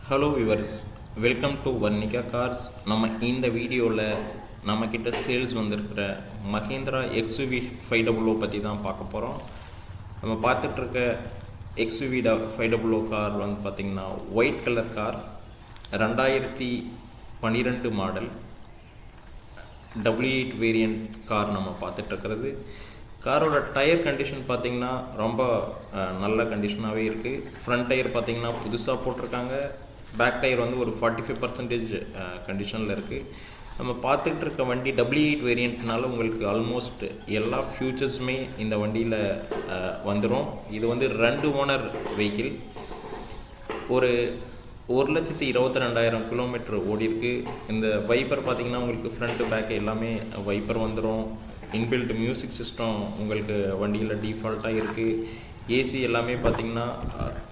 Hello viewers, welcome to Varnika cars. நம்ம இந்த வீடியோவில் நம்மக்கிட்ட சேல்ஸ் வந்திருக்கிற மஹேந்திரா XUV 500 பற்றி தான் பார்க்க போகிறோம். நம்ம பார்த்துட்ருக்க XUV 500 கார் வந்து பார்த்திங்கன்னா white colour car, 2012 model W8 variant car நம்ம பார்த்துட்ருக்கிறது. காரோட டயர் கண்டிஷன் பார்த்திங்கன்னா ரொம்ப நல்ல கண்டிஷனாகவே இருக்குது. ஃப்ரண்ட் டயர் பார்த்திங்கன்னா புதுசாக போட்டிருக்காங்க. பேக் டயர் வந்து ஒரு 45% கண்டிஷனில் இருக்குது. நம்ம பார்த்துக்கிட்டு இருக்க வண்டி W8 வேரியண்ட்னால உங்களுக்கு ஆல்மோஸ்ட் எல்லா ஃபியூச்சர்ஸுமே இந்த வண்டியில் வந்துடும். இது வந்து 2 ஓனர் வெஹிக்கிள். ஒரு 1,22,000 கிலோமீட்டர் ஓடிருக்கு. இந்த வைப்பர் பார்த்திங்கன்னா உங்களுக்கு ஃப்ரண்ட்டு பேக்கு எல்லாமே வைப்பர் வந்துடும். இன்பில்ட் மியூசிக் சிஸ்டம் உங்களுக்கு வண்டியில் டிஃபால்ட்டாக இருக்குது. ஏசி எல்லாமே பார்த்திங்கன்னா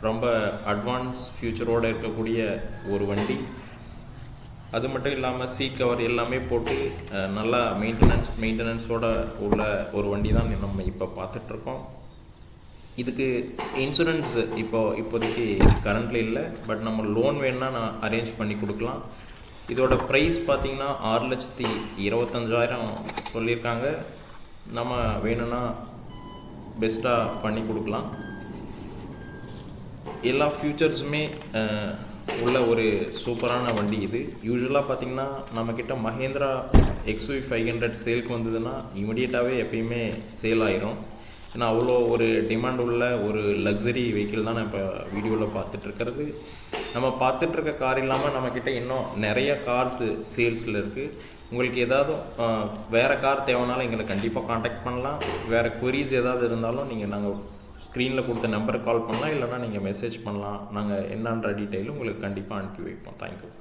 ரொம்ப அட்வான்ஸ் ஃபியூச்சரோடு இருக்கக்கூடிய ஒரு வண்டி. அது மட்டும் இல்லாமல் சீட் கவர் எல்லாமே போட்டு நல்லா மெயின்டெனன்ஸோடு உள்ள ஒரு வண்டி தான் நம்ம இப்போ பார்த்துட்ருக்கோம். இதுக்கு இன்சூரன்ஸ் இப்போதைக்கு கரண்ட்டில் இல்லை, பட் நம்ம லோன் வேணுன்னா நான் அரேஞ்ச் பண்ணி கொடுக்கலாம். இதோட ப்ரைஸ் பார்த்திங்கன்னா 6,25,000 சொல்லியிருக்காங்க. நம்ம வேணும்னா பெஸ்ட்டாக பண்ணி கொடுக்கலாம். எல்லா ஃபியூச்சர்ஸுமே உள்ள ஒரு சூப்பரான வண்டி இது. யூஸ்வலாக பார்த்திங்கன்னா நம்மக்கிட்ட மஹேந்திரா XUV 500 சேலுக்கு வந்ததுன்னா இமிடியேட்டாகவே எப்பயுமே சேல் ஆயிரும். ஏன்னா அவ்வளோ ஒரு டிமாண்ட் உள்ள ஒரு லக்ஸரி வெஹிக்கிள் தான் நான் இப்போ வீடியோவில் பார்த்துட்ருக்கிறது. நம்ம பார்த்துட்ருக்க கார் இல்லாமல் நம்மக்கிட்ட இன்னும் நிறைய கார்ஸு சேல்ஸில் இருக்குது. உங்களுக்கு ஏதாவது வேறு கார் தேவைனாலும் எங்களை கண்டிப்பாக காண்டாக்ட் பண்ணலாம். வேறு queries ஏதாவது இருந்தாலும் நாங்கள் ஸ்க்ரீனில் கொடுத்த நம்பருக்கு கால் பண்ணலாம், இல்லைனா நீங்கள் மெசேஜ் பண்ணலாம். நாங்கள் என்னன்ற டீட்டெயிலும் உங்களுக்கு கண்டிப்பாக அனுப்பி வைப்போம். தேங்க்யூ.